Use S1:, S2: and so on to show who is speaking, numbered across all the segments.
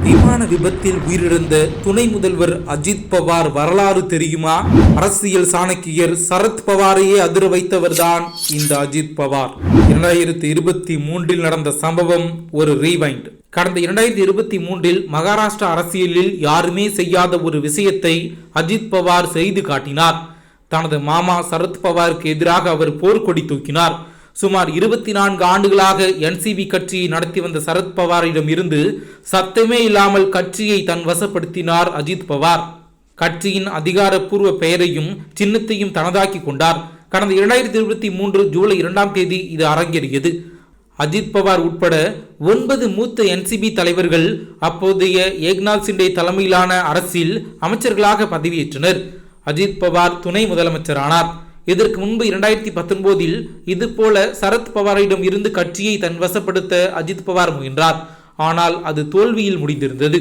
S1: விமான விபத்தில் உயிரிழந்த துணை முதல்வர் அஜித் பவார் வரலாறு தெரியுமா? அரசியல் சாணக்கியர் சரத் பவாரையே அதிர வைத்தவர்தான் இந்த அஜித் பவார். 2023 நடந்த சம்பவம் ஒரு ரீவைண்ட். கடந்த 2023 மகாராஷ்டிரா அரசியலில் யாருமே செய்யாத ஒரு விஷயத்தை அஜித் பவார் செய்து காட்டினார். தனது மாமா சரத் பவாருக்கு எதிராக அவர் போர்க்கொடி தூக்கினார். சுமார் 24 ஆண்டுகளாக என்சிபி கட்சியை நடத்தி வந்த சரத் பவாரிடம் இருந்து சத்தமே இல்லாமல் கட்சியை தன் வசப்படுத்தினார் அஜித் பவார். கட்சியின் அதிகாரப்பூர்வ பெயரையும் சின்னத்தையும் தனதாக்கி கொண்டார். கடந்த 2023 ஜூலை 2ஆம் தேதி இது அரங்கேறியது. அஜித் பவார் உட்பட 9 மூத்த என்சிபி தலைவர்கள் அப்போதைய ஏக்நாத் சிண்டே தலைமையிலான அரசில் அமைச்சர்களாக பதவியேற்றனர். அஜித் பவார் துணை முதலமைச்சரானார். இதற்கு முன்பு 2019 இதுபோல சரத் பவாரிடம் இருந்து கட்சியை தன் வசப்படுத்த அஜித் பவார் முயன்றார். ஆனால் அது தோல்வியில் முடிந்திருந்தது.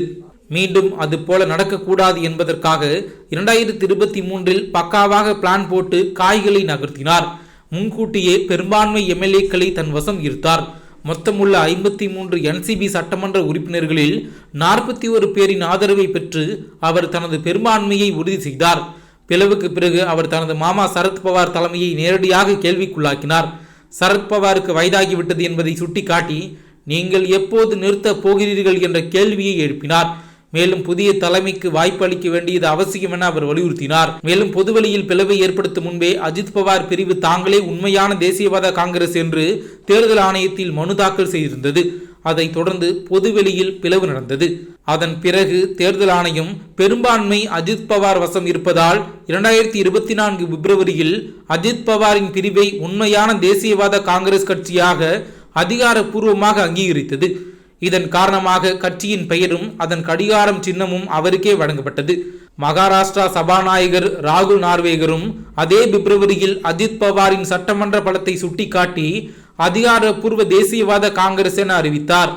S1: மீண்டும் அது போல நடக்கக்கூடாது என்பதற்காக 2023 பக்காவாக பிளான் போட்டு காய்களை நகர்த்தினார். முன்கூட்டியே பெரும்பான்மை எம்எல்ஏக்களை தன் வசம் ஈர்த்தார். மொத்தமுள்ள 53 என்சிபி சட்டமன்ற உறுப்பினர்களில் 41 பேரின் ஆதரவை பெற்று அவர் தனது பெரும்பான்மையை உறுதி செய்தார். பிளவுக்கு பிறகு அவர் தனது மாமா சரத் பவார் தலைமையை நேரடியாக கேள்விக்குள்ளாக்கினார். சரத் பவாருக்கு வயதாகிவிட்டது என்பதை சுட்டிக்காட்டி நீங்கள் எப்போது நிறுத்தப் போகிறீர்கள் என்ற கேள்வியை எழுப்பினார். மேலும் புதிய தலைமைக்கு வாய்ப்பு அளிக்க வேண்டியது அவசியம் என அவர் வலியுறுத்தினார். மேலும் பொதுவெளியில் பிளவை ஏற்படுத்தும் முன்பே அஜித் பவார் பிரிவு தாங்களே உண்மையான தேசியவாத காங்கிரஸ் என்று தேர்தல் ஆணையத்தில் மனு தாக்கல் செய்திருந்தது. அதைத் தொடர்ந்து பொதுவெளியில் பிளவு நடந்தது. அதன் பிறகு தேர்தல் ஆணையம் பெரும்பான்மை அஜித் பவார் வசம் இருப்பதால் 2024 பிப்ரவரியில் அஜித் பவாரின் பிரிவை உண்மையான தேசியவாத காங்கிரஸ் கட்சியாக அதிகாரப்பூர்வமாக அங்கீகரித்தது. இதன் காரணமாக கட்சியின் பெயரும் அதன் கடிகாரம் சின்னமும் அவருக்கே வழங்கப்பட்டது. மகாராஷ்டிரா சபாநாயகர் ராகுல் நார்வேகரும் அதே பிப்ரவரியில் அஜித் பவாரின் சட்டமன்ற பலத்தை சுட்டிக்காட்டி அதிகாரப்பூர்வ தேசியவாத காங்கிரஸ் என அறிவித்தார்.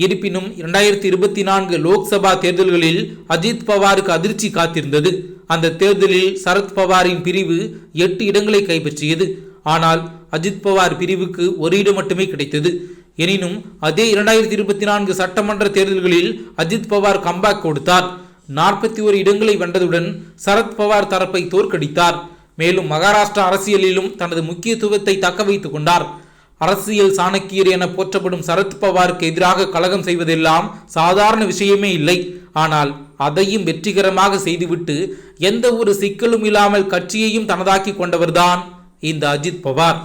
S1: இருப்பினும் 2024 லோக்சபா தேர்தல்களில் அஜித் பவாருக்கு அதிர்ச்சி காத்திருந்தது. அந்த தேர்தலில் சரத் பவாரின் பிரிவு 8 இடங்களை கைப்பற்றியது. ஆனால் அஜித் பவார் பிரிவுக்கு ஒரு இடம் மட்டுமே கிடைத்தது. எனினும் அதே 2024 சட்டமன்ற தேர்தல்களில் அஜித் பவார் கம்பேக் கொடுத்தார். 41 இடங்களை வென்றதுடன் சரத் பவார் தரப்பை தோற்கடித்தார். மேலும் மகாராஷ்டிரா அரசியலிலும் தனது முக்கியத்துவத்தை தக்க வைத்துக் கொண்டார். அரசியல் சாணக்கியர் என போற்றப்படும் சரத் பவாருக்கு எதிராக கலகம் செய்வதெல்லாம் சாதாரண விஷயமே இல்லை. ஆனால் அதையும் வெற்றிகரமாக செய்துவிட்டு எந்த ஒரு சிக்கலும் இல்லாமல் கட்சியையும் தனதாக்கி கொண்டவர்தான் இந்த அஜித் பவார்.